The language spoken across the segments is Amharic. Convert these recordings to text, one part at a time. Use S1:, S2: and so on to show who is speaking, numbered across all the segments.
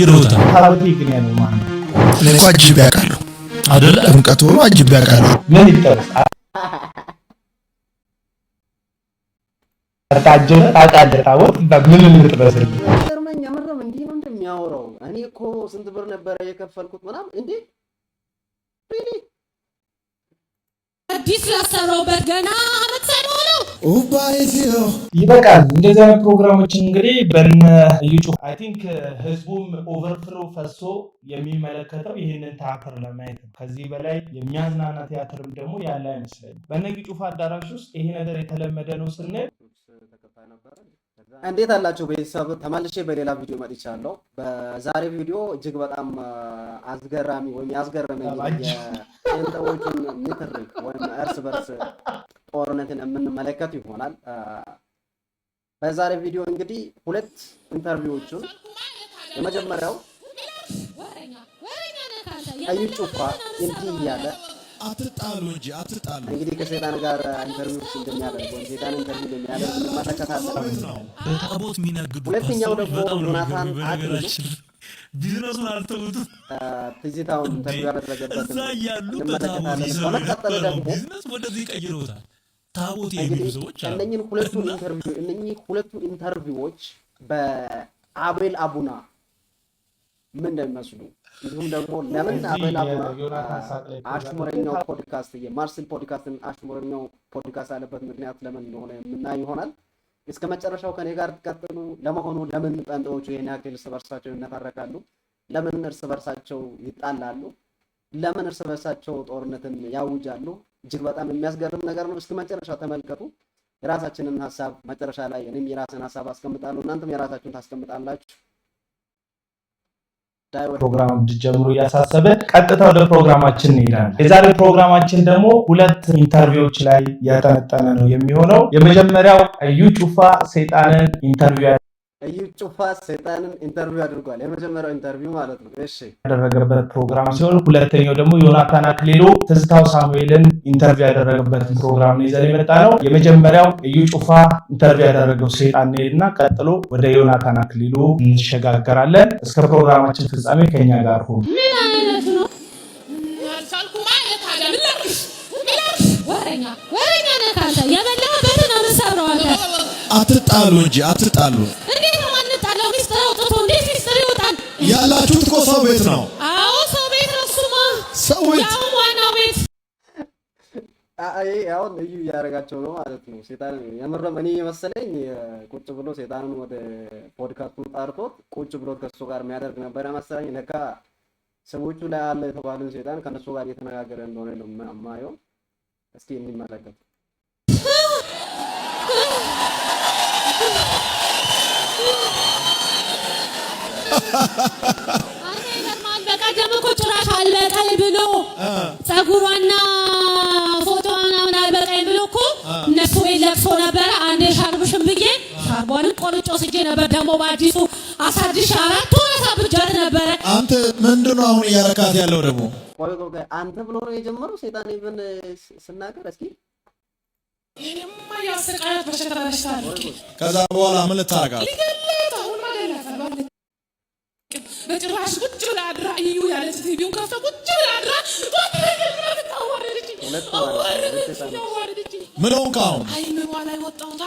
S1: ይሮታ
S2: ታቦቴ ግን ያለው ማለት
S1: ለኔ አጅብ ያውቃሉ አይደለ እንቀቶ አጅብ ያውቃሉ
S2: ምን ይጠርስ ታጀነ ታቃለ ታቦት ምን ልትበስል
S3: ገርመኛ ምንም እንዲህ ነው እንደሚያወራው እኔ እኮ ስንት ብር ነበር የከፈልኩት ምናምን እንዴ
S4: አዲስ ላሰራውበት ገና አመት ሳይሞላው
S1: ኡባይዚዮ
S2: ይበቃል። እንደዚህ አይነት ፕሮግራሞች እንግዲህ በነ ዩቲዩብ አይ ቲንክ ህዝቡም ኦቨርፍሎ ፈሶ የሚመለከተው ይህንን ቲያትር ለማየት ነው። ከዚህ በላይ የሚያዝናና ቲያትርም ደግሞ ያለ አይመስለኝም። በነ ዩቲዩብ አዳራሽ ውስጥ ይሄ ነገር የተለመደ ነው ስንል
S3: እንዴት አላችሁ ቤተሰብ? ተመልሼ በሌላ ቪዲዮ መጥቻለሁ። በዛሬ ቪዲዮ እጅግ በጣም አስገራሚ ወይም ያስገረመኝ የእንተዎቹን ንትርክ ወይም እርስ በርስ ጦርነትን የምንመለከት ይሆናል። በዛሬ ቪዲዮ እንግዲህ ሁለት ኢንተርቪዎችን የመጀመሪያው እዩ ጩፋ እንዲህ እያለ
S1: አትጣሉ እንጂ አትጣሉ
S3: እንግዲህ ከሰይጣን ጋር ኢንተርቪው እንደሚያደርግ ወይ ሰይጣን ኢንተርቪው እንደሚያደርግ እንመለከታለን።
S1: ታቦት ሚነግዱ
S3: ሁለተኛው ደግሞ ዮናታን አክሊሉ
S1: ቢዝነሱን አልተውቱ
S3: ትዝታውን ኢንተርቪው ያደረገበት
S1: እዛ ያሉ
S3: እንመለከታለን። በመቀጠል ደግሞ
S1: ቢዝነስ ወደዚህ ቀይሮታል። ታቦት የሚሉ ሰዎች አሉ።
S3: እነኚህ ሁለቱ ኢንተርቪዎች በአቤል አቡና ምን እንደሚመስሉ እንዲሁም ደግሞ ለምን አቤል አቡና አሽሙረኛው ፖድካስት የማርሴል ፖድካስትን አሽሙረኛው ፖድካስት ያለበት ምክንያት ለምን እንደሆነ የምናይ ይሆናል። እስከ መጨረሻው ከኔ ጋር ተከታተሉ። ለመሆኑ ለምን ጴንጤዎቹ ይሄን ያክል እርስ በርሳቸው ይነታረካሉ? ለምን እርስ በርሳቸው ይጣላሉ? ለምን እርስ በርሳቸው ጦርነትን ያውጃሉ? እጅግ በጣም የሚያስገርም ነገር ነው። እስከ መጨረሻው ተመልከቱ። የራሳችንን ሐሳብ መጨረሻ ላይ እኔም የራሴን ሐሳብ አስቀምጣለሁ፣ እናንተም የራሳችሁን ታስቀምጣላችሁ።
S2: ፕሮግራም እንድጀምሩ እያሳሰብን ቀጥታ ወደ ፕሮግራማችን እንሄዳለን። የዛሬ ፕሮግራማችን ደግሞ ሁለት ኢንተርቪዎች ላይ ያጠነጠነ ነው የሚሆነው። የመጀመሪያው እዩ ጩፋ ሰይጣንን ኢንተርቪው አድርጓል። የመጀመሪያው ኢንተርቪው ማለት ነው። እሺ ያደረገበት ፕሮግራም ሲሆን ሁለተኛው ደግሞ ዮናታን አክሊሉ ትዝታው ሳሙኤልን ኢንተርቪው ያደረገበት ፕሮግራም ነው ይዘን የመጣ ነው። የመጀመሪያው እዩ ጩፋ ኢንተርቪው ያደረገው ሰይጣን እና ቀጥሎ ወደ ዮናታን አክሊሉ እንሸጋገራለን። እስከ ፕሮግራማችን ፍጻሜ ከኛ ጋር ሁኑ።
S4: ምን አይነት ነው ያልቻልኩ ማለት አይደለም። ወረኛ ነካታ የበላበት ነው መሰራው።
S1: አትጣሉ እንጂ አትጣሉ። ያላችሁት እኮ ሰው ቤት ነው።
S4: አዎ ሰው ቤት ነው። እሱማ
S1: ሰው ቤት
S4: ያው ዋናው ቤት
S3: አሁን እዩ እያደረጋቸው ነው ማለት ነው። ሰይጣን የምረም እኔ የመሰለኝ ቁጭ ብሎ ሰይጣንን ወደ ፖድካስቱ ጠርቶት ቁጭ ብሎ ከሱ ጋር የሚያደርግ ነበር መሰለኝ። ለካ ሰዎቹ ላይ አለ የተባለው ሰይጣን ከነሱ ጋር እየተነጋገረ እንደሆነ ነው የማየው። እስኪ እንመለከት።
S4: በቀደም እኮ ጭራሽ አልበቃኝ ብሎ ፀጉሯና ፎቶዋን አልበቃኝ ብሎ እኮ እነሱ ለቅሶ ነበረ። አንዴ ሻርብሽን ብዬ ሻርቧንም ቆርጬ ወስጄ ነበር። ደግሞ በአዲሱ አሳድሽ 4 ወር አሳብጃት ነበረ።
S1: አንተ ምንድነው አሁን እያረካት ያለው? ደግሞ
S3: ቆይ አንተ ብሎ ነው የጀመረው ሰይጣን ይብን ስናገር እስኪ
S4: እኔማ ያስቀያት በሽታ አለኝ።
S1: ከዛ በኋላ ምን ልታረጋት?
S4: በጭራሽ ቁጭ ብላ አድራ እዩ ያለች ቲቪውን ከፍታ ቁጭ ብላ አድራ
S1: ምን ሆንክ አሁን?
S4: አይምሯ ላይ ወጣውታ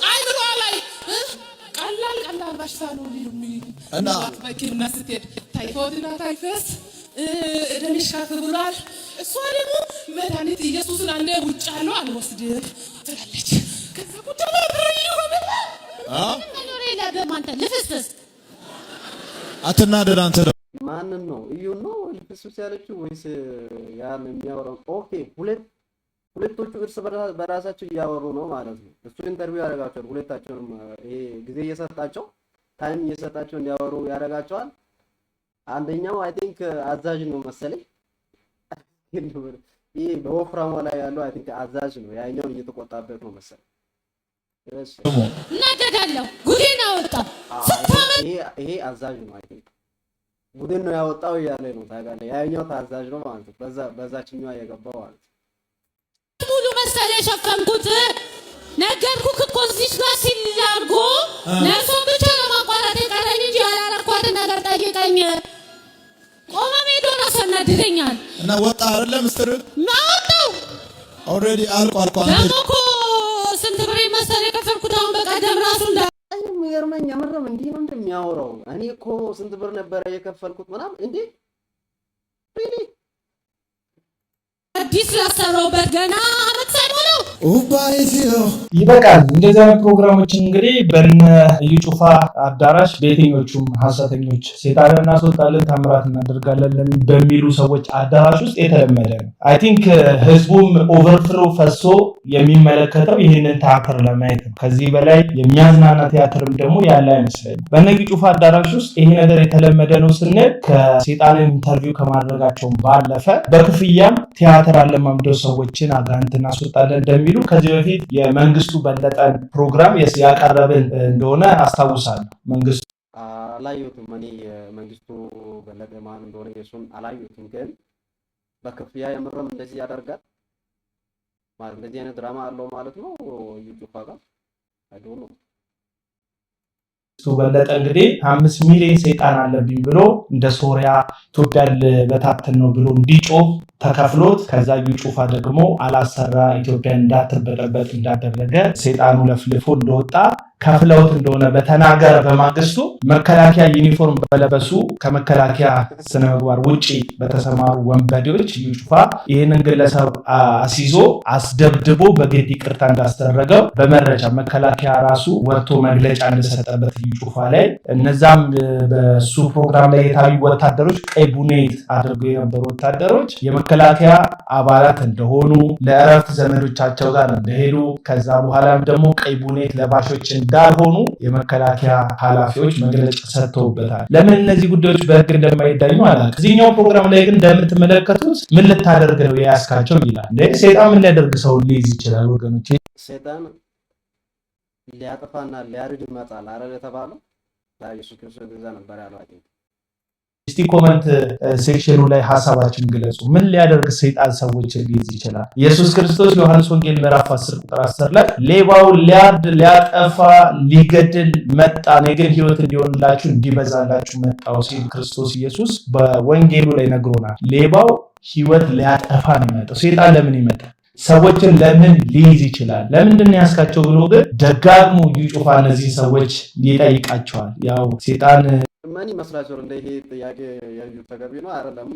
S4: አይምሯ ላይ ቀላል በሽታ ነው የሚሉኝ እና በኪና ስትሄድ ታይፎይድና ታይፈስ ደምሽ ከፍ ብሏል። እሷ ደግሞ መድኃኒት ኢየሱስን አንዴ ውጭ አለው አልወስድም ትላለች። ከዛ ቁጭ ብላ አድራ እዩ ኖሬ ለገማንተ ልፍስፍስ
S1: አትናደድ አንተ።
S3: ማንን ነው እዩ ነው ልፍስፍስ ያለችው ወይስ ያን የሚያወራው? ኦኬ ሁለቶቹ እርስ በራሳቸው እያወሩ ነው ማለት ነው። እሱ ኢንተርቪው ያደርጋቸዋል። ሁለታቸውንም ይሄ ጊዜ እየሰጣቸው ታይም እየሰጣቸው እንዲያወሩ ያደርጋቸዋል። አንደኛው አይ ቲንክ አዛዥ ነው መሰለኝ። ይሄ በወፍራሙ ላይ ያለው አይ ቲንክ አዛዥ ነው። ያኛው እየተቆጣበት ነው መሰለኝ።
S4: እናደዳለሁ ጉዴን አወጣው።
S3: ይሄ አዛዥ ነው አይ ቲንክ ጉዴን ነው ያወጣው እያለ ነው ታውቃለህ። ያኛው ታዛዥ ነው ማለት ነው። በዛችኛው የገባው ማለት
S4: ሙሉ መሰለ ሸፈንኩት ነገርኩህ እኮ እዚህ ጋር ሲላርጎ ነፍሱን ብቻ ለማቋረጥ የቀረኝ እንጂ ያላረኳት ጠይቀኝ ቆመ ሜዶና ሰናድደኛል
S1: እና ወጣ አይደለም ምስትር
S4: ማውጣው
S1: ኦሬዲ አልቋል
S4: ደሞኮ ስንት ብር መሰለ የከፈልኩት አሁን በቀደም ራሱ እንደ
S3: የሚገርመኝ አመረም እንዴ ነው እንደሚያወራው እኔ እኮ ስንት ብር ነበር የከፈልኩት ምናምን እንዴ ሪሊ
S4: አዲስ ላሰራውበት ገና አመት ሳይሞላው
S2: ይበቃል። እንደዚህ አይነት ፕሮግራሞችን እንግዲህ በነ እዩ ጩፋ አዳራሽ በየትኞቹም ሐሰተኞች ሰይጣንን እናስወጣለን ታምራት እናደርጋለን በሚሉ ሰዎች አዳራሽ ውስጥ የተለመደ ነው። አይ ቲንክ ህዝቡም ኦቨርፍሎ ፈሶ የሚመለከተው ይህንን ቲያትር ለማየት ነው። ከዚህ በላይ የሚያዝናና ቲያትርም ደግሞ ያለ አይመስለኝም። በነ እዩ ጩፋ አዳራሽ ውስጥ ይሄ ነገር የተለመደ ነው ስንል ከሰይጣንን ኢንተርቪው ከማድረጋቸው ባለፈ በክፍያም ቲያትር አለማምደው ሰዎችን አጋንንት እናስወጣለን እንደሚሉ ከዚህ በፊት የመንግስቱ በለጠን ፕሮግራም ያቀረብን እንደሆነ አስታውሳለሁ። መንግስቱ
S3: አላየሁትም እኔ መንግስቱ በለጠ ማን እንደሆነ የሱን አላየሁትም፣ ግን በክፍያ የምርም እንደዚህ ያደርጋል ማለት እንደዚህ አይነት ድራማ አለው ማለት ነው ዩቲዩብ ጋር አይዶን ነው።
S2: በለጠ እንግዲህ 5 ሚሊዮን ሰይጣን አለብኝ ብሎ እንደ ሶሪያ ኢትዮጵያ በታትን ነው ብሎ እንዲጮህ ተከፍሎት ከዛ እዩ ጩፋ ደግሞ አላሰራ ኢትዮጵያ እንዳትበጠበጥ እንዳደረገ ሰይጣኑ ለፍልፎ እንደወጣ ከፍለውት እንደሆነ በተናገረ በማግስቱ መከላከያ ዩኒፎርም በለበሱ ከመከላከያ ስነ ምግባር ውጪ በተሰማሩ ወንበዴዎች እዩ ጩፋ ይህንን ግለሰብ አስይዞ አስደብድቦ በግድ ይቅርታ እንዳስደረገው በመረጃ መከላከያ ራሱ ወጥቶ መግለጫ እንደሰጠበት እዩ ጩፋ ላይ እነዛም በሱ ፕሮግራም ላይ የታዩ ወታደሮች ቀይ ቡኔት አድርገው የነበሩ ወታደሮች የመከላከያ አባላት እንደሆኑ ለእረፍት ዘመዶቻቸው ጋር እንደሄዱ ከዛ በኋላም ደግሞ ቀይ ቡኔት ለባሾች እንዳልሆኑ የመከላከያ ኃላፊዎች መግለጫ ሰጥተውበታል። ለምን እነዚህ ጉዳዮች በህግ እንደማይዳኙ አላውቅም። እዚህኛው ፕሮግራም ላይ ግን እንደምትመለከቱት ምን ልታደርግ ነው ያስካቸው ይላል። ሰይጣን ምን ሊያደርግ ሰው ሊይዝ ይችላል? ወገኖች
S3: ሰይጣን ሊያጠፋና ሊያርድ ይመጣል አይደል የተባለው ኢየሱስ ክርስቶስ እንደዛ ነበር ያለው።
S2: እስቲ ኮሜንት ሴክሽኑ ላይ ሐሳባችሁን ግለጹ። ምን ሊያደርግ ሰይጣን ሰዎችን ሊይዝ ይችላል? ኢየሱስ ክርስቶስ ዮሐንስ ወንጌል ምዕራፍ 10 ቁጥር 10 ላይ ሌባው ሊያርድ ሊያጠፋ ሊገድል መጣ፣ እኔ ግን ሕይወት እንዲሆንላችሁ እንዲበዛላችሁ መጣሁ ሲል ክርስቶስ ኢየሱስ በወንጌሉ ላይ ነግሮናል። ሌባው ሕይወት ሊያጠፋ ነው የመጣው። ሰይጣን ለምን ይመጣል? ሰዎችን ለምን ሊይዝ ይችላል? ለምንድን ነው ያስካቸው ብሎ ግን ደጋግሞ እዩ ጩፋ እነዚህ ሰዎች ይጠይቃቸዋል። ያው ሰይጣን
S3: ምን ይመስላችኋል? እንደ ይሄ ጥያቄ የዩ ተገቢ ነው አይደለም?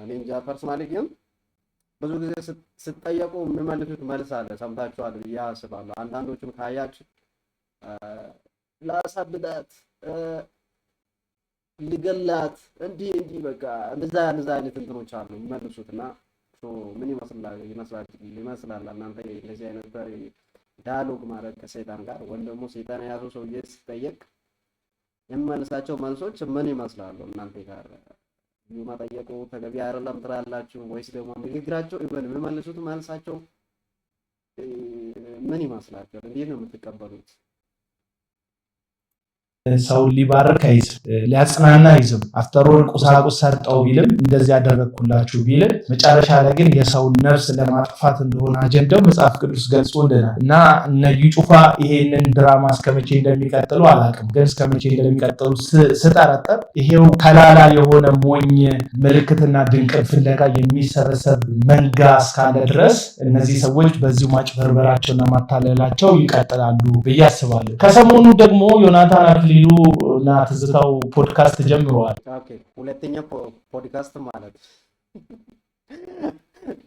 S3: እኔ እንጃ። ፐርሰናሊ ግን ብዙ ጊዜ ስትጠየቁ የሚመልሱት መልስ አለ፣ ሰምታችኋል ብዬ አስባለሁ። አንዳንዶቹን ካያችሁ ላሳብዳት፣ ልገላት፣ እንዲህ በቃ እንደዛ አይነት እንትኖች አሉ የሚመልሱትና ምን ይመስላል እናንተ እንደዚህ አይነት ዳያሎግ ማለት ከሰይጣን ጋር ወይም ደግሞ ሰይጣን የያዘው ሰውዬ ሲጠየቅ የሚመልሳቸው መልሶች ምን ይመስላሉ? እናንተ ጋር መጠየቁ ተገቢ አይደለም ትላላችሁ ወይስ ደግሞ ንግግራቸው የሚመልሱት መልሳቸው ምን ይመስላችኋል? እንዴት ነው የምትቀበሉት?
S2: ሰው ሊባርክ አይዝም፣ ሊያጽናና አይዝም። አፍተሮል ቁሳቁስ ሰርጠው ቢልም እንደዚህ ያደረግኩላችሁ ቢልም መጨረሻ ላይ ግን የሰው ነፍስ ለማጥፋት እንደሆነ አጀንዳው መጽሐፍ ቅዱስ ገልጾልናል። እና እነ እዩ ጩፋ ይሄንን ድራማ እስከመቼ እንደሚቀጥሉ አላውቅም፣ ግን እስከመቼ እንደሚቀጥሉ ስጠረጠር ይሄው ከላላ የሆነ ሞኝ ምልክትና ድንቅን ፍለጋ የሚሰበሰብ መንጋ እስካለ ድረስ እነዚህ ሰዎች በዚሁ ማጭበርበራቸውና ማታለላቸው ይቀጥላሉ ብዬ አስባለሁ። ከሰሞኑ ደግሞ ዮናታን አክሊሉ እና ትዝታው ፖድካስት ጀምረዋል።
S3: ኦኬ፣ ሁለተኛ ፖድካስት ማለት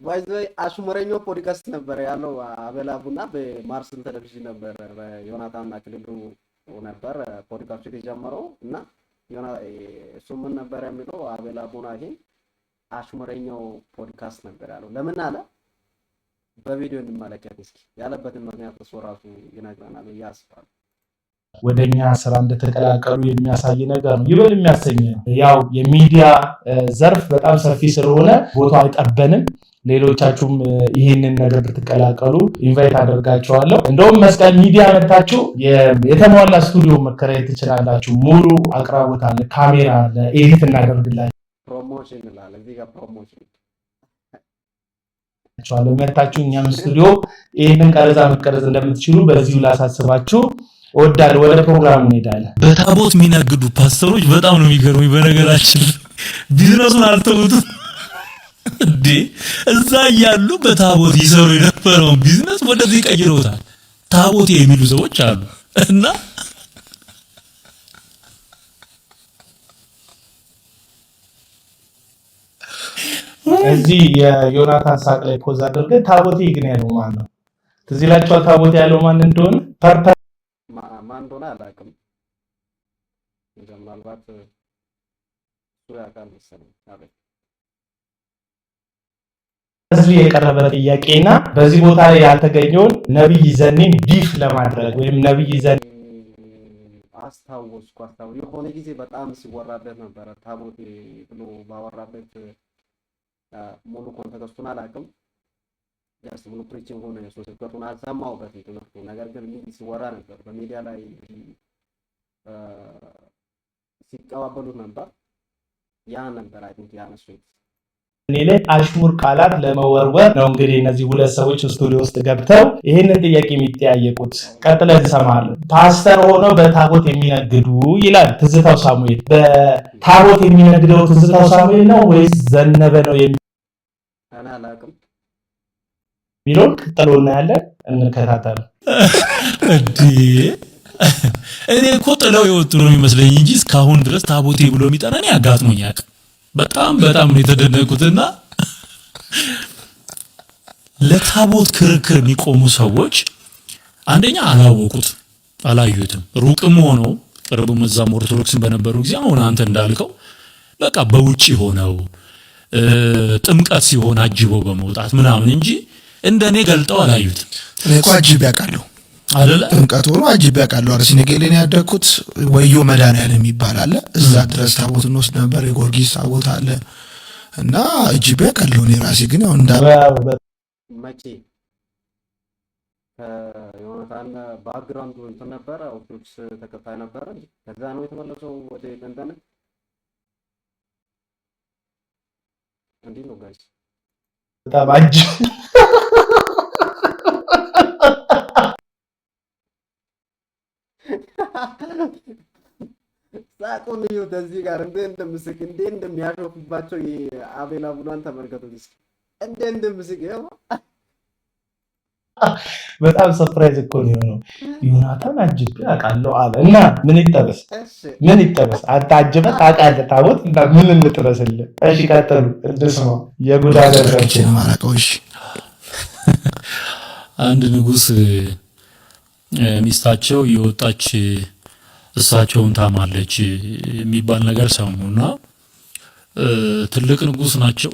S3: ባይዘይ አሽሙረኛው ፖድካስት ነበር ያለው አቤል አቡና በማርስን ቴሌቪዥን ነበር በዮናታን አክሊሉ ነበር ፖድካስት የተጀመረው እና እሱ ምን ነበር የሚለው አቤል አቡና ይሄ አሽሙረኛው ፖድካስት ነበር ያለው። ለምን አለ? በቪዲዮ እንመለከት እስኪ። ያለበትን ምክንያት እሱ ራሱ ይነግረናል ያስፋል።
S2: ወደኛ ስራ እንደተቀላቀሉ የሚያሳይ ነገር ነው። ይበል የሚያሰኝ ነው። ያው የሚዲያ ዘርፍ በጣም ሰፊ ስለሆነ ቦታው አይጠበንም። ሌሎቻችሁም ይህንን ነገር ብትቀላቀሉ ኢንቫይት አደርጋችኋለሁ። እንደውም መስቀል ሚዲያ መጣችሁ የተሟላ ስቱዲዮ መከራየት ትችላላችሁ። ሙሉ አቅራቦት አለ፣ ካሜራ አለ፣ ኤዲት እናደርግላችሁ።
S3: ፕሮሞሽን ይላል እዚህ ጋር ፕሮሞሽን
S2: መጣችሁ እኛም ስቱዲዮ ይህንን ቀረጻ መቀረጽ እንደምትችሉ በዚሁ ላሳስባችሁ ወዳል ወደ ፕሮግራም እንሄዳለን።
S5: በታቦት የሚነግዱ ፓስተሮች በጣም ነው የሚገርሙኝ። በነገራችን ቢዝነሱን አልተውቱም እንዴ! እዛ ያሉ በታቦት ይሰሩ የነበረውን ቢዝነስ ወደዚህ ቀይረውታል። ታቦት የሚሉ ሰዎች አሉ እና
S2: እዚህ የዮናታን ሳቅ ላይ ፖዝ አድርገህ ታቦቴ ግን ያለው ማን ነው? ትዝ ይላችኋል? ታቦቴ ያለው ማን እንደሆነ
S3: ማን እንደሆነ አላውቅም። ምናልባት እሱ ያውቃል መሰለኝ። አቤት
S2: እዚህ የቀረበ ጥያቄና በዚህ ቦታ ላይ ያልተገኘውን ነብይ ዘኔን ቢፍ ለማድረግ ወይም ነብይ ዘኔ
S3: አስታወስኩ የሆነ ጊዜ በጣም ሲወራበት ነበረ። ታቦቴ ብሎ ባወራበት ሙሉ ኮንቴክስቱን አላውቅም። ጀስት ሙሉ ፕሪቺንግ ሆነ ስብከቱን አልሰማሁበትም ትምህርቱ። ነገር ግን ሲወራ ነበር በሚዲያ ላይ ሲቀባበሉት ነበር። ያ ነበር አይ ቲንክ ያነሱት
S2: እኔ ላይ አሽሙር ቃላት ለመወርወር ነው። እንግዲህ እነዚህ ሁለት ሰዎች ስቱዲዮ ውስጥ ገብተው ይሄንን ጥያቄ የሚጠያየቁት ቀጥለን እንሰማለን። ፓስተር ሆኖ በታቦት የሚነግዱ ይላል ትዝታው ሳሙኤል። በታቦት የሚነግደው ትዝታው ሳሙኤል ነው ወይስ ዘነበ ነው
S3: እኔ አላውቅም
S2: ቢሎን ቀጥሎ እናያለን። እንከታተል።
S5: እንዴ እኔ እኮ ጥለው የወጡ ነው የሚመስለኝ እንጂ እስካሁን ድረስ ታቦቴ ብሎ የሚጠራኝ አጋጥሞኛል። በጣም ነው የተደነቁትና ለታቦት ክርክር የሚቆሙ ሰዎች አንደኛ አላወቁት አላዩትም። ሩቅም ሆነው ቅርብም እዛም ኦርቶዶክስን በነበሩ ጊዜ አሁን አንተ እንዳልከው በቃ በውጪ ሆነው ጥምቀት ሲሆን አጅበው በመውጣት ምናምን እንጂ እንደኔ ገልጠው አላዩትም።
S1: እኔ እኮ አጅቤ ያውቃለሁ
S5: አይደለ?
S1: ጥምቀት ሆኖ አጅቤ ያውቃለሁ። አርሲ ነገሌን ያደኩት ወዮ መድኃኒዓለም ይባላል። እዛ ድረስ ታቦት እንወስድ ነበር። የጊዮርጊስ ታቦት አለ እና አጅቤ ያውቃለሁ። እኔ ራሴ ግን ያው
S3: መቼ ዮናታን ባክግራውንዱ እንትን ነበረ፣ ኦርቶዶክስ ተከታይ ነበረ። ከዛ ነው የተመለሰው ወደ ለንደን። እንዴት ነው ጋይስ?
S2: ታባጅ
S3: ሳቁን ይኸው እዚህ ጋር እንደምስቅ እንደሚያሾፍባቸው የአቤል አቡናን ተመልከቱት እስኪ እንደምስቅ ይኸው
S2: በጣም ሰርፕራይዝ እኮ ነው። ዮናታን አጅቤ አውቃለሁ አለ እና ምን ይጠበስ አታጅበህ ታውቃለህ ታቦት እና ምን እንጥበስልህ? እሺ ቀጥሉ። እንደስማው የጉዳ ደረጃችን
S1: ማራቆሽ
S5: አንድ ንጉስ ሚስታቸው የወጣች እሳቸውን ታማለች የሚባል ነገር ሰሙና ትልቅ ንጉስ ናቸው።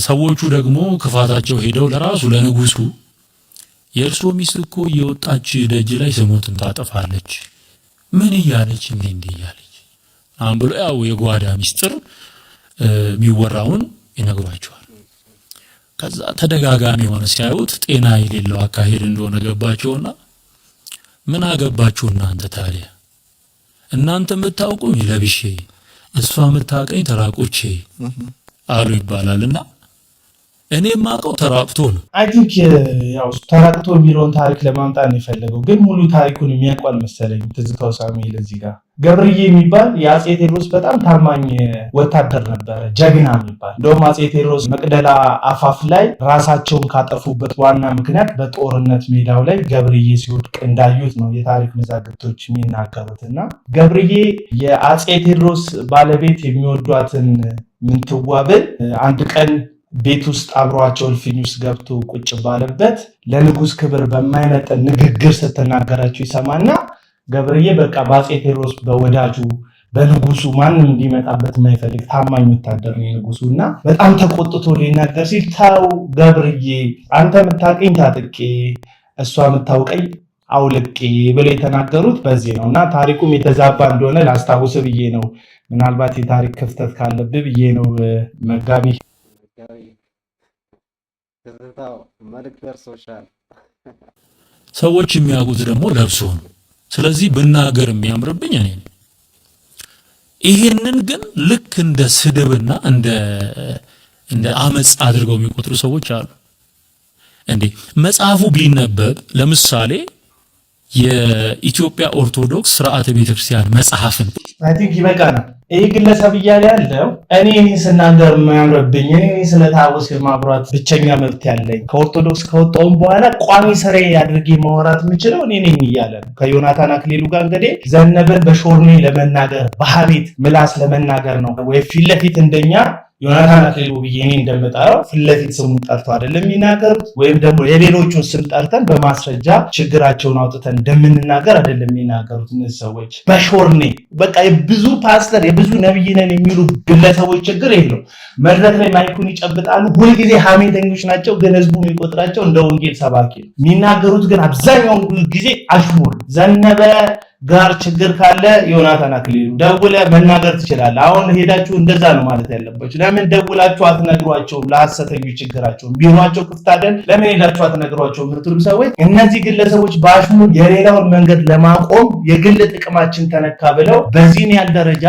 S5: ሰዎቹ ደግሞ ክፋታቸው ሄደው ለራሱ ለንጉሱ የእርሱ ሚስት እኮ የወጣች ደጅ ላይ ስሞትን ታጠፋለች ምን እያለች እንዴ እያለች አንብሎ ያው የጓዳ ሚስጥር የሚወራውን ይነግሯቸዋል። ከዛ ተደጋጋሚ ሆነ ሲያዩት ጤና የሌለው አካሄድ እንደሆነ ገባቸውና ምን አገባችሁ እናንተ ታዲያ እናንተ የምታውቁኝ ለብሼ እሷ የምታውቀኝ ተራቆቼ አሉ ይባላልና እኔ ማቀው ተራቅቶ ነው።
S2: አይ ቲንክ ያው ተራቅቶ የሚለውን ታሪክ ለማምጣት ነው የፈለገው፣ ግን ሙሉ ታሪኩን የሚያውቀው መሰለኝ ትዝታው ሳሙኤል። እዚህ ጋር ገብርዬ የሚባል የአጼ ቴዎድሮስ በጣም ታማኝ ወታደር ነበረ፣ ጀግና የሚባል እንደውም አጼ ቴዎድሮስ መቅደላ አፋፍ ላይ ራሳቸውን ካጠፉበት ዋና ምክንያት በጦርነት ሜዳው ላይ ገብርዬ ሲወድቅ እንዳዩት ነው የታሪክ መዛግብቶች የሚናገሩትና ገብርዬ የአጼ ቴዎድሮስ ባለቤት የሚወዷትን ምንትዋብን አንድ ቀን ቤት ውስጥ አብሯቸው እልፍኝ ውስጥ ገብቶ ቁጭ ባለበት ለንጉስ ክብር በማይመጠን ንግግር ስትናገራቸው ይሰማና ገብርዬ በቃ በአጼ ቴዎድሮስ በወዳጁ በንጉሱ ማንም እንዲመጣበት የማይፈልግ ታማኝ ወታደር ነው ንጉሱ እና በጣም ተቆጥቶ ሊናገር ሲል ተው ገብርዬ አንተ የምታውቀኝ ታጥቄ እሷ የምታውቀኝ አውልቄ ብለው የተናገሩት በዚህ ነው እና ታሪኩም የተዛባ እንደሆነ ላስታውስ ብዬ ነው። ምናልባት የታሪክ ክፍተት ካለብህ ብዬ ነው። መጋቢ
S5: ሰዎች የሚያውቁት ደግሞ ለብሶ ነው። ስለዚህ ብናገር የሚያምርብኝ እኔ ነኝ። ይሄንን ግን ልክ እንደ ስድብና እንደ አመጽ አድርገው የሚቆጥሩ ሰዎች አሉ። እንዴ መጽሐፉ ቢነበብ ለምሳሌ የኢትዮጵያ ኦርቶዶክስ ስርዓተ ቤተክርስቲያን መጽሐፍን
S2: አይ ቲንክ ይበቃናል። ይሄ ግለሰብ እያለ ያለው እኔ ስናገር የማያምርብኝ እኔ ስለ ታቦት ማብራት ብቸኛ መብት ያለኝ ከኦርቶዶክስ ከወጣሁም በኋላ ቋሚ ስራዬ አድርጌ ማውራት የምችለው እኔ ነኝ እያለ ነው። ከዮናታን አክሊሉ ጋር እንግዲህ ዘነበን በሾርኔ ለመናገር በሐሜት ምላስ ለመናገር ነው ወይ ፊት ለፊት እንደኛ ዮናታን አክሊሉ ብዬ እኔ እንደምጠራው ፊት ለፊት ስሙን ጠርቶ አይደለም የሚናገሩት፣ ወይም ደግሞ የሌሎቹን ስም ጠርተን በማስረጃ ችግራቸውን አውጥተን እንደምንናገር አይደለም የሚናገሩት። እነዚህ ሰዎች በሾርኔ በቃ የብዙ ፓስተር የብዙ ነብይ ነን የሚሉ ግለሰቦች ችግር የለው። መድረክ ላይ ማይኩን ይጨብጣሉ። ሁልጊዜ ሐሜተኞች ናቸው፣ ግን ህዝቡ የሚቆጥራቸው እንደ ወንጌል ሰባኪ ነው። የሚናገሩት ግን አብዛኛውን ጊዜ አሽሙር። ዘነበ ጋር ችግር ካለ ዮናታን አክሊሉ ደውለ መናገር ትችላለህ። አሁን ሄዳችሁ እንደዛ ነው ማለት ያለባችሁ። ለምን ደውላችሁ አትነግሯቸውም? ለሐሰተኞች ችግራቸውን ቢሮአቸው ክፍት አይደል? ለምን ሄዳችሁ አትነግሯቸውም? ምትሉ ሰዎች እነዚህ ግለሰቦች በአሽሙር የሌላውን መንገድ ለማቆም የግል ጥቅማችን ተነካ ብለው በዚህን ያህል ደረጃ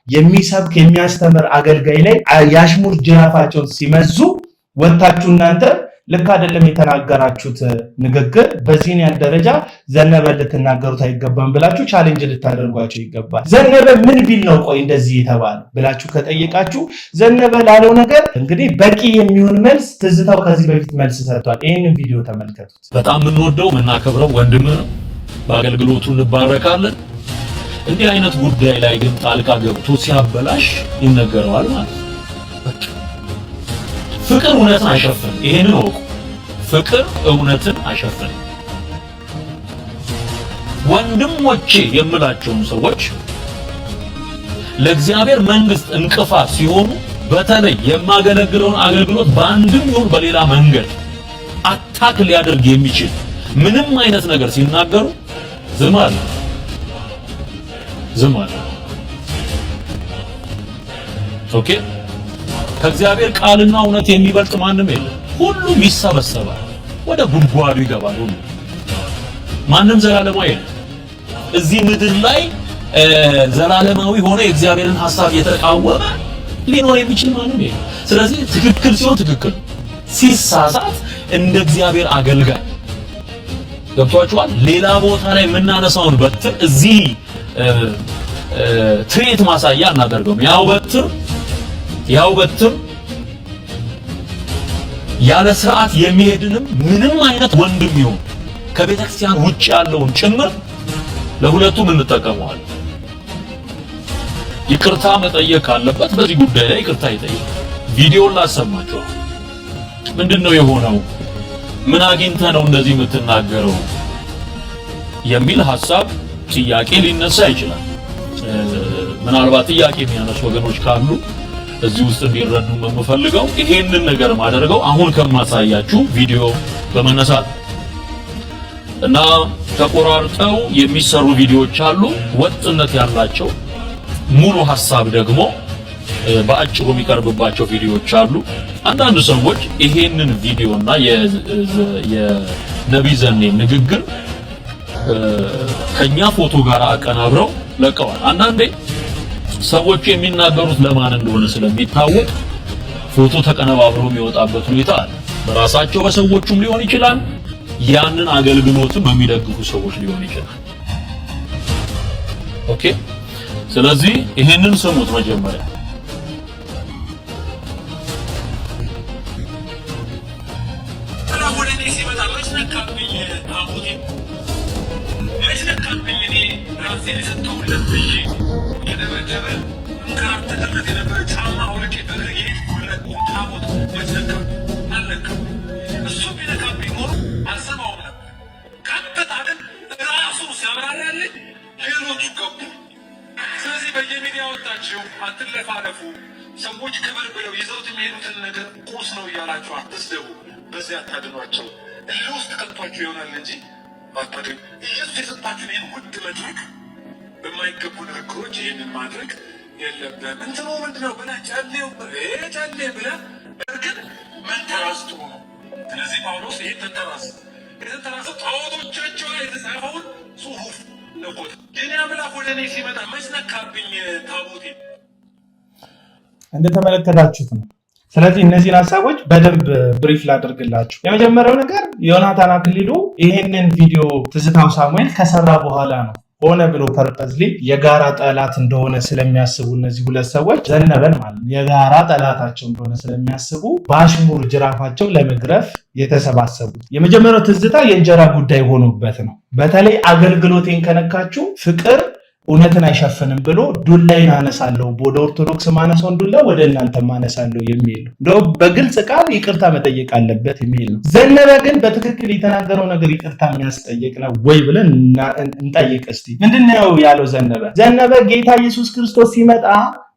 S2: የሚሰብክ የሚያስተምር አገልጋይ ላይ የአሽሙር ጅራፋቸውን ሲመዙ ወጣችሁ እናንተ ልክ አይደለም የተናገራችሁት ንግግር በዚህን ያህል ደረጃ ዘነበ ልትናገሩት አይገባም ብላችሁ ቻሌንጅ ልታደርጓቸው ይገባል። ዘነበ ምን ቢል ነው ቆይ እንደዚህ የተባለ ብላችሁ ከጠየቃችሁ ዘነበ ላለው ነገር እንግዲህ በቂ የሚሆን መልስ ትዝታው ከዚህ በፊት መልስ ሰጥቷል። ይህንን ቪዲዮ ተመልከቱት።
S5: በጣም የምንወደው የምናከብረው ወንድም ነው። በአገልግሎቱ እንባረካለን። እንዲህ አይነት ጉዳይ ላይ ግን ጣልቃ ገብቶ ሲያበላሽ ይነገረዋል ማለት ነው። ፍቅር እውነትን አይሸፍንም። ይሄንን ወቁ። ፍቅር እውነትን አይሸፍንም። ወንድሞቼ የምላቸውን ሰዎች ለእግዚአብሔር መንግስት እንቅፋት ሲሆኑ በተለይ የማገለግለውን አገልግሎት በአንድም ይሁን በሌላ መንገድ አታክ ሊያደርግ የሚችል ምንም አይነት ነገር ሲናገሩ ዝም አለ። ኦኬ። ከእግዚአብሔር ቃልና እውነት የሚበልጥ ማንም የለም። ሁሉም ይሰበሰባል፣ ወደ ጉድጓዱ ይገባል። ሁሉ ማንም ዘላለማዊ የለም። እዚህ ምድር ላይ ዘላለማዊ ሆነ የእግዚአብሔርን ሐሳብ የተቃወመ ሊኖር የሚችል ማንም የለም። ስለዚህ ትክክል ሲሆን ትክክል፣ ሲሳሳት እንደ እግዚአብሔር አገልጋይ ገብቷችኋል። ሌላ ቦታ ላይ የምናነሳውን በትር እዚህ ትሬት ማሳያ እናደርገውም። ያው በትር ያለ ስርዓት የሚሄድንም ምንም አይነት ወንድም ይሁን ከቤተ ክርስቲያን ውጭ ያለውን ጭምር ለሁለቱም እንጠቀመዋለን። ይቅርታ መጠየቅ ካለበት በዚህ ጉዳይ ላይ ይቅርታ ይጠይቅ። ቪዲዮውን ላሰማችሁ። ምንድነው የሆነው? ምን አግኝተ ነው እንደዚህ የምትናገረው? የሚል ሐሳብ ጥያቄ ሊነሳ ይችላል። ምናልባት ጥያቄ የሚያነሱ ወገኖች ካሉ እዚህ ውስጥ እንዲረዱ የምፈልገው ይሄንን ነገር ማደርገው አሁን ከማሳያችሁ ቪዲዮ በመነሳት እና ተቆራርጠው የሚሰሩ ቪዲዮዎች አሉ፣ ወጥነት ያላቸው ሙሉ ሐሳብ ደግሞ በአጭሩ የሚቀርብባቸው ቪዲዮዎች አሉ። አንዳንድ ሰዎች ይሄንን ቪዲዮና የነብይ ዘኔ ንግግር ከኛ ፎቶ ጋር አቀናብረው ለቀዋል። አንዳንዴ ሰዎች የሚናገሩት ለማን እንደሆነ ስለሚታወቅ ፎቶ ተቀነባብሮ የሚወጣበት ሁኔታ አለ። በራሳቸው በሰዎቹም ሊሆን ይችላል፣ ያንን አገልግሎትም በሚደግፉ ሰዎች ሊሆን ይችላል። ኦኬ። ስለዚህ ይሄንን ስሙት መጀመሪያ።
S6: አትለፋለፉ። ሰዎች ክብር ብለው ይዘውት የሚሄዱትን ነገር ቁስ ነው እያላችሁ አትስደቡ። በዚህ አታድኗቸው። እልህ ውስጥ ከቷችሁ ይሆናል እንጂ አታድኑ። ኢየሱስ የሰጣችሁን ይህን ውድ መድረክ በማይገቡ ንግግሮች ይህንን ማድረግ የለብህም። እንትኑ ምንድነው ብለህ ጨሌው ጨሌ ብለህ እርግጥ መንተራስ ጥሩ ነው። ስለዚህ ጳውሎስ ይህን የተንተራሰው ጣዖቶቻቸው ላይ የተጻፈውን ጽሑፍ ነቆት። የኔ አምላክ ወደ እኔ ሲመጣ መች ነካብኝ ታቦቴ።
S2: እንደተመለከታችሁት ነው ስለዚህ እነዚህን ሀሳቦች በደንብ ብሪፍ ላድርግላችሁ። የመጀመሪያው ነገር ዮናታን አክሊሉ ይሄንን ቪዲዮ ትዝታው ሳሙኤል ከሰራ በኋላ ነው ሆነ ብሎ ፐርፐዝሊ የጋራ ጠላት እንደሆነ ስለሚያስቡ እነዚህ ሁለት ሰዎች ዘነበን ማለት የጋራ ጠላታቸው እንደሆነ ስለሚያስቡ በአሽሙር ጅራፋቸው ለመግረፍ የተሰባሰቡት። የመጀመሪያው ትዝታ የእንጀራ ጉዳይ ሆኖበት ነው። በተለይ አገልግሎቴን ከነካችሁ ፍቅር እውነትን አይሸፍንም ብሎ ዱላይን አነሳለሁ፣ ወደ ኦርቶዶክስ ማነሳውን ዱላ ወደ እናንተ ማነሳለሁ የሚል ነው። እንደው በግልጽ ቃል ይቅርታ መጠየቅ አለበት የሚል ነው። ዘነበ ግን በትክክል የተናገረው ነገር ይቅርታ የሚያስጠይቅ ነው ወይ ብለን እንጠይቅ እስቲ። ምንድነው ያለው ዘነበ? ዘነበ ጌታ ኢየሱስ ክርስቶስ ሲመጣ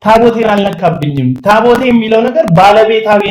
S2: ታቦቴን አልነካብኝም። ታቦቴ የሚለው ነገር ባለቤታዊ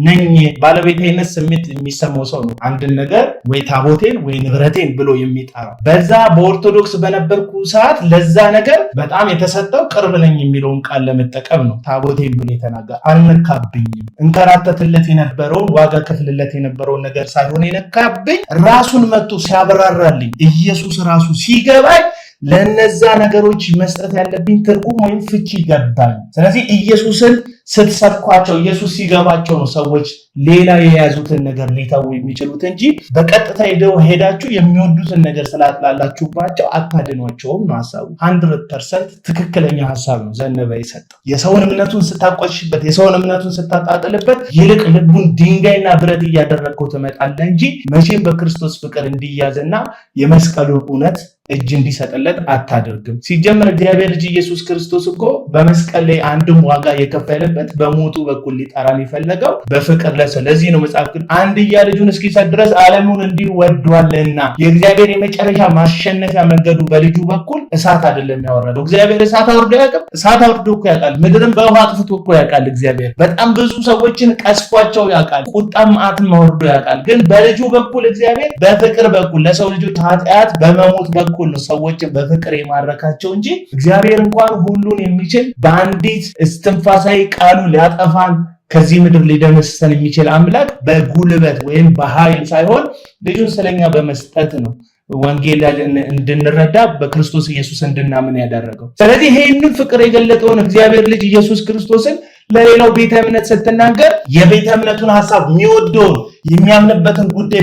S2: ነኝ፣ ባለቤታዊነት ስሜት የሚሰማው ሰው ነው አንድን ነገር ወይ ታቦቴን ወይ ንብረቴን ብሎ የሚጠራው። በዛ በኦርቶዶክስ በነበርኩ ሰዓት ለዛ ነገር በጣም የተሰጠው ቅርብ ነኝ የሚለውን ቃል ለመጠቀም ነው ታቦቴን ብሎ የተናገረ። አልነካብኝም፣ እንከራተትለት የነበረውን ዋጋ ከፍልለት የነበረውን ነገር ሳይሆን የነካብኝ ራሱን መጥቶ ሲያብራራልኝ ኢየሱስ ራሱ ሲገባኝ ለነዛ ነገሮች መስጠት ያለብኝ ትርጉም ወይም ፍቺ ገባኝ። ስለዚህ ኢየሱስን ስትሰብኳቸው ኢየሱስ ሲገባቸው ነው ሰዎች ሌላ የያዙትን ነገር ሊተው የሚችሉት እንጂ በቀጥታ ሄዳችሁ የሚወዱትን ነገር ስላላላችሁባቸው አታድኗቸውም ነው ሐሳቡ። 100% ትክክለኛ ሐሳብ ነው ዘነበ የሰጠው። የሰውን እምነቱን ስታቆሽበት፣ የሰውን እምነቱን ስታጣጥልበት ይልቅ ልቡን ድንጋይና ብረት እያደረግከው ትመጣለህ እንጂ መቼም በክርስቶስ ፍቅር እንዲያዝና የመስቀሉን እውነት እጅ እንዲሰጥለት አታደርግም። ሲጀመር እግዚአብሔር ልጅ ኢየሱስ ክርስቶስ እኮ በመስቀል ላይ አንድም ዋጋ የከፈለበት በሞቱ በኩል ሊጠራን የፈለገው በፍቅር ለሰው። ለዚህ ነው መጽሐፍ ግን አንድያ ልጁን እስኪሰጥ ድረስ ዓለሙን እንዲሁ ወዷልና። የእግዚአብሔር የመጨረሻ ማሸነፊያ መንገዱ በልጁ በኩል እሳት አይደለም ያወረደው። እግዚአብሔር እሳት አውርዶ ያውቃል? እሳት አውርዶ እኮ ያውቃል። ምድርን በውሃ አጥፍቶ እኮ ያውቃል። እግዚአብሔር በጣም ብዙ ሰዎችን ቀስፏቸው ያውቃል። ቁጣም መዓትም አውርዶ ያውቃል። ግን በልጁ በኩል እግዚአብሔር በፍቅር በኩል ለሰው ልጆች ኃጢአት በመሞት በኩል ነው ሰዎችን በፍቅር የማረካቸው እንጂ እግዚአብሔር እንኳን ሁሉን የሚችል በአንዲት እስትንፋሳዊ ቃሉ ሊያጠፋን ከዚህ ምድር ሊደመስሰን የሚችል አምላክ በጉልበት ወይም በኃይል ሳይሆን ልጁን ስለኛ በመስጠት ነው ወንጌል እንድንረዳ በክርስቶስ ኢየሱስ እንድናምን ያደረገው። ስለዚህ ይሄንን ፍቅር የገለጠውን እግዚአብሔር ልጅ ኢየሱስ ክርስቶስን ለሌላው ቤተ እምነት ስትናገር የቤተ እምነቱን ሐሳብ የሚወደውን የሚያምንበትን ጉዳይ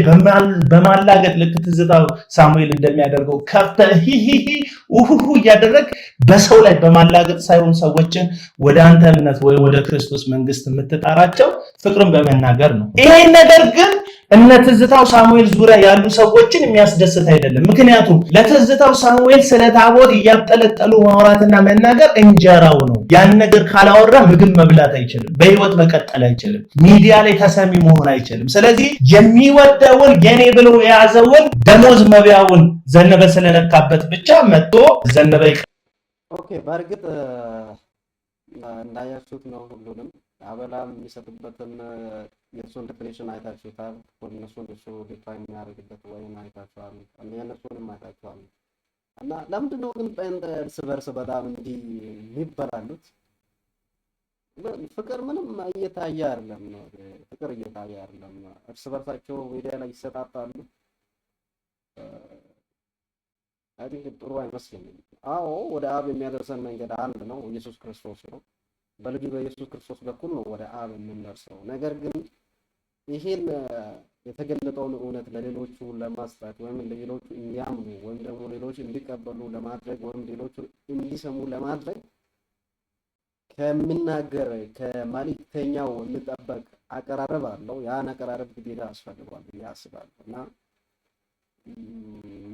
S2: በማላገጥ ልክ ትዝታው ሳሙኤል እንደሚያደርገው ከፍተህ ሂሂሂ ውሁሁ እያደረግ በሰው ላይ በማላገጥ ሳይሆን ሰዎችን ወደ አንተ እምነት ወይ ወደ ክርስቶስ መንግስት የምትጣራቸው ፍቅርን በመናገር ነው። ይሄን ነገር ግን እነ ትዝታው ሳሙኤል ዙሪያ ያሉ ሰዎችን የሚያስደስት አይደለም። ምክንያቱም ለትዝታው ሳሙኤል ስለ ታቦት እያጠለጠሉ ማውራትና መናገር እንጀራው ነው። ያን ነገር ካላወራ ምግብ መብላት አይችልም፣ በህይወት መቀጠል አይችልም፣ ሚዲያ ላይ ተሰሚ መሆን አይችልም። ስለዚህ የሚወደውን የኔ ብሎ የያዘውን ደሞዝ መብያውን ዘነበ ስለነካበት ብቻ መጥቶ ዘነበ
S3: ኦኬ። በእርግጥ እንዳያችሁት ነው ሁሉንም አበላም የሚሰጥበትን የእሱን ዲፊኒሽን አይታችሁታል። እነሱን እሱ ዲፋይን የሚያደርግበት ወይም አይታችኋል፣ የእነሱንም አይታችኋል። እና ለምንድነው ግን ጴንጤ እርስ በርስ በጣም እንዲህ የሚበላሉት? ፍቅር ምንም እየታየ አይደለም ነው። ፍቅር እየታየ አይደለም። እርስ በርሳቸው ሚዲያ ላይ ይሰጣጣሉ። አይ ቲንክ ጥሩ አይመስለኝም። አዎ ወደ አብ የሚያደርሰን መንገድ አንድ ነው፣ ኢየሱስ ክርስቶስ ነው። በልጁ በኢየሱስ ክርስቶስ በኩል ነው ወደ አብ የምንደርሰው። ነገር ግን ይሄን የተገለጠውን እውነት ለሌሎቹ ለማስጣት ወይም ለሌሎቹ እንዲያምኑ ወይም ደግሞ ሌሎች እንዲቀበሉ ለማድረግ ወይም ሌሎቹ እንዲሰሙ ለማድረግ ከሚናገር ከመልእክተኛው የሚጠበቅ አቀራረብ አለው። ያን አቀራረብ ግዴታ ያስፈልገዋል ብዬ አስባለሁ። እና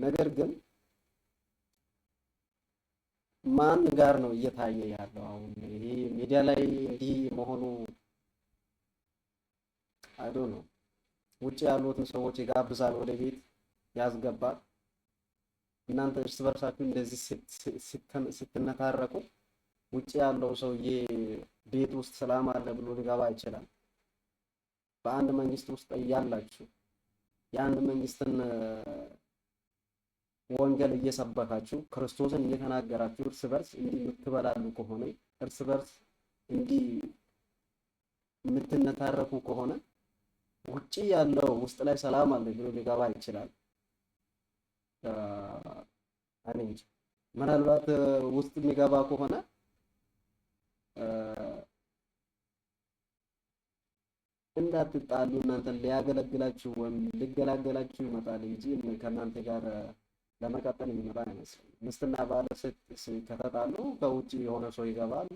S3: ነገር ግን ማን ጋር ነው እየታየ ያለው? አሁን ይሄ ሚዲያ ላይ እንዲህ መሆኑ አይዶ ነው። ውጭ ያሉትን ሰዎች ይጋብዛል፣ ወደ ቤት ያስገባል። እናንተ እርስ በርሳችሁ እንደዚህ ስትነታረቁ ውጭ ያለው ሰውዬ ቤት ውስጥ ሰላም አለ ብሎ ሊገባ ይችላል። በአንድ መንግስት ውስጥ እያላችሁ የአንድ መንግስትን ወንጌል እየሰበካችሁ ክርስቶስን እየተናገራችሁ እርስ በርስ እንዲህ የምትበላሉ ከሆነ እርስ በርስ እንዲህ የምትነታረኩ ከሆነ ውጪ ያለው ውስጥ ላይ ሰላም አለ ብሎ ሊገባ ይችላል። አንቺ ምናልባት ውስጥ የሚገባ ከሆነ እንዳትጣሉ እናንተን ሊያገለግላችሁ ወይም ሊገላገላችሁ ይመጣል እንጂ ከእናንተ ጋር ለመቀጠል የሚመጣ አይመስልም። ሚስትና ባል ከተጣሉ ከውጭ የሆነ ሰው ይገባል፣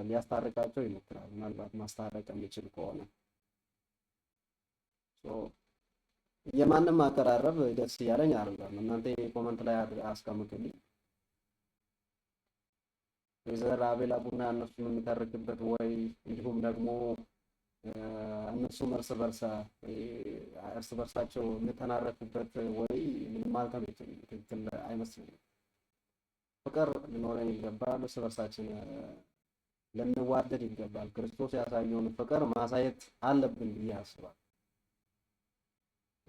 S3: ሊያስታርቃቸው ይሞክራል። ምናልባት ማስታረቅ የሚችል ከሆነ የማንም አቀራረብ ደስ እያለኝ አይደለም። እናንተ ኮመንት ላይ አስቀምጡልኝ። ወይዘሮ አቤል አቡና እነሱ የሚተርክበት ወይ እንዲሁም ደግሞ እነሱም እርስ በርሳቸው የተናረኩበት ወይ ምንም አልተመቸኝም። ትክክል አይመስለኝም። ፍቅር ሊኖረን ይገባል። እርስ በርሳችን ልንዋደድ ይገባል። ክርስቶስ ያሳየውን ፍቅር ማሳየት አለብን ብዬ አስባለሁ።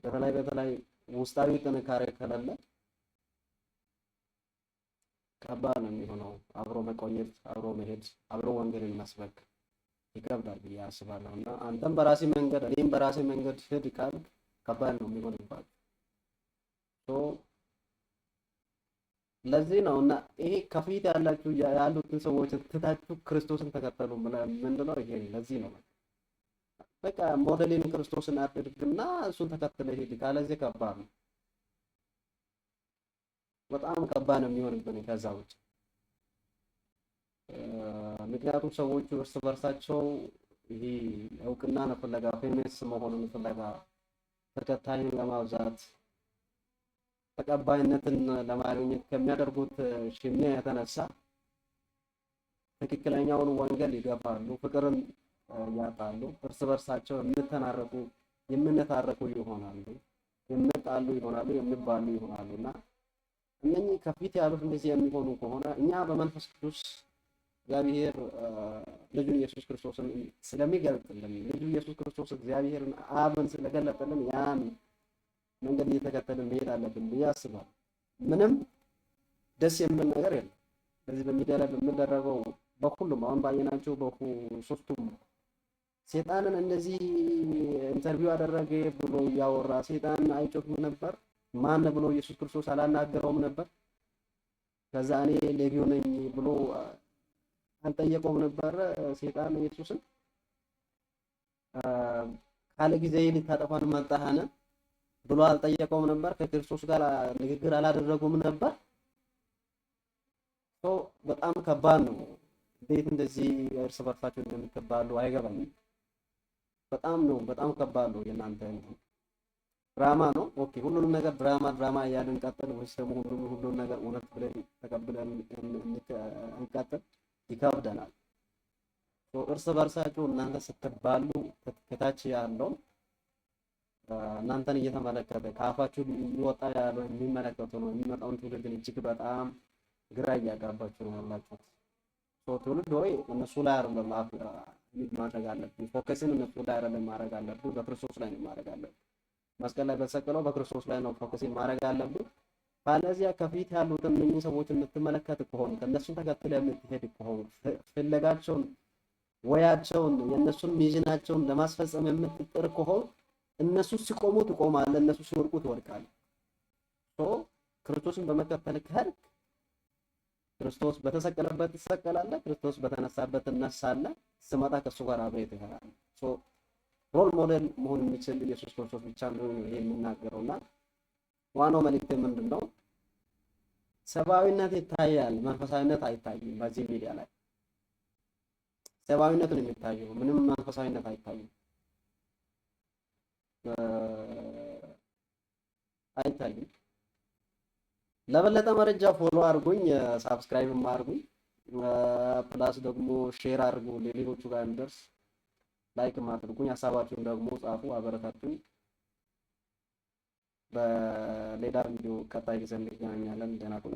S3: በተለይ ውስጣዊ ጥንካሬ ከሌለ ከባድ ነው የሚሆነው። አብሮ መቆየት፣ አብሮ መሄድ፣ አብሮ ወንጌልን መስበክ ይከብዳል ብዬ አስባለሁ እና አንተም በራሴ መንገድ እኔም በራሴ መንገድ ሂድ ካልክ ከባድ ነው የሚሆንባችሁ። ለዚህ ነው እና ይሄ ከፊት ያሉትን ሰዎች ትታችሁ ክርስቶስን ተከተሉ ምንድነው ይሄ? ለዚህ ነው በቃ ሞዴልን ክርስቶስን አድርግና እሱን ተከትለ ሂድ። ካለዚህ ከባድ ነው፣ በጣም ከባድ ነው የሚሆንብን ከዛ ውጭ። ምክንያቱም ሰዎቹ እርስ በርሳቸው ይሄ እውቅና ፍለጋ፣ ፌመስ መሆኑን ፍለጋ፣ ተከታይን ለማብዛት፣ ተቀባይነትን ለማግኘት ከሚያደርጉት ሽሚያ የተነሳ ትክክለኛውን ወንጌል ይገፋሉ፣ ፍቅርን ያጣሉ፣ እርስ በርሳቸው የምንታረቁ ይሆናሉ፣ የሚጣሉ ይሆናሉ፣ የሚባሉ ይሆናሉና እነኚህ ከፊት ያሉት እንደዚህ የሚሆኑ ከሆነ እኛ በመንፈስ ቅዱስ እግዚአብሔር ልጁን ኢየሱስ ክርስቶስን ስለሚገልጥልን ልጁ ኢየሱስ ክርስቶስ እግዚአብሔርን አብን ስለገለጠልን ያን መንገድ እየተከተልን መሄድ አለብን ብዬ አስባለሁ። ምንም ደስ የሚል ነገር የለም በዚህ በሚዲያ ላይ በሚደረገው በሁሉም አሁን ባየናቸው ሶስቱም ሴጣንን እንደዚህ ኢንተርቪው አደረገ ብሎ እያወራ ሴጣን አይጮህም ነበር። ማን ብሎ ኢየሱስ ክርስቶስ አላናገረውም ነበር። ከዛ እኔ ሌጊዮን ነኝ ብሎ አልጠየቀውም ነበር። ሴጣን ኢየሱስን ካለ ጊዜ ልታጠፋን መጣሃነ ብሎ አልጠየቀውም ነበር። ከክርስቶስ ጋር ንግግር አላደረጉም ነበር። በጣም ከባድ ነው። እንዴት እንደዚህ እርስ በርሳቸው እንደሚከባሉ አይገባኝም። በጣም ከባድ ነው። የእናንተ ድራማ ነው። ኦኬ ሁሉንም ነገር ድራማ እያልን እንቀጥል ወይስ ደግሞ ሁሉንም ነገር እውነት ብለን ተቀብለን እንቀጥል? ይከብደናል። እርስ በርሳቸው እናንተ ስትባሉ ከታች ያለው እናንተን እየተመለከተ ከአፋችሁ ሊወጣ ያለው የሚመለከቱ ነው። የሚመጣውን ትውልድ እጅግ በጣም ግራ እያጋባችሁ ነው ያላችሁት። ትውልድ ሆይ እነሱ ላይ አይደለም ማድረግ አለብን። ፎከስን እነሱ ላይ አይደለም ማድረግ አለብን፣ በክርስቶስ ላይ ነው ማድረግ አለብን። መስቀል ላይ በተሰቀለው በክርስቶስ ላይ ነው ፎከስን ማድረግ አለብን። ካለዚያ ከፊት ያሉትን እነኚህ ሰዎች የምትመለከት ከሆነ ከእነሱን ተከትለ የምትሄድ ከሆነ ፍለጋቸውን፣ ወያቸውን፣ የእነሱን ሚዥናቸውን ለማስፈጸም የምትጥር ከሆነ እነሱ ሲቆሙ ትቆማለህ፣ እነሱ ሲወድቁ ትወድቃለህ። ክርስቶስን በመከተል ከሄድክ ክርስቶስ በተሰቀለበት ትሰቀላለህ፣ ክርስቶስ በተነሳበት ትነሳለህ። ስመጣ ከእሱ ጋር አብረህ ትሄዳለህ። ሮል ሞዴል መሆን የሚችል ኢየሱስ ክርስቶስ ብቻ ነው ይሄ የምናገረውና ዋናው መልእክት ምንድነው? ሰብአዊነት ይታያል፣ መንፈሳዊነት አይታይም። በዚህ ሚዲያ ላይ ሰብአዊነት ነው የሚታየው፣ ምንም መንፈሳዊነት አይታይም። ለበለጠ መረጃ ፎሎ አድርጉኝ፣ ሳብስክራይብም አድርጉኝ፣ ፕላስ ደግሞ ሼር አድርጉ ለሌሎቹ ጋር እንደርስ፣ ላይክም አድርጉኝ፣ ሀሳባችሁን ደግሞ ጻፉ፣ አበረታቱኝ። በሌላ ቪዲዮ ቀጣይ ጊዜ እንገናኛለን። ደህና ሁኑ።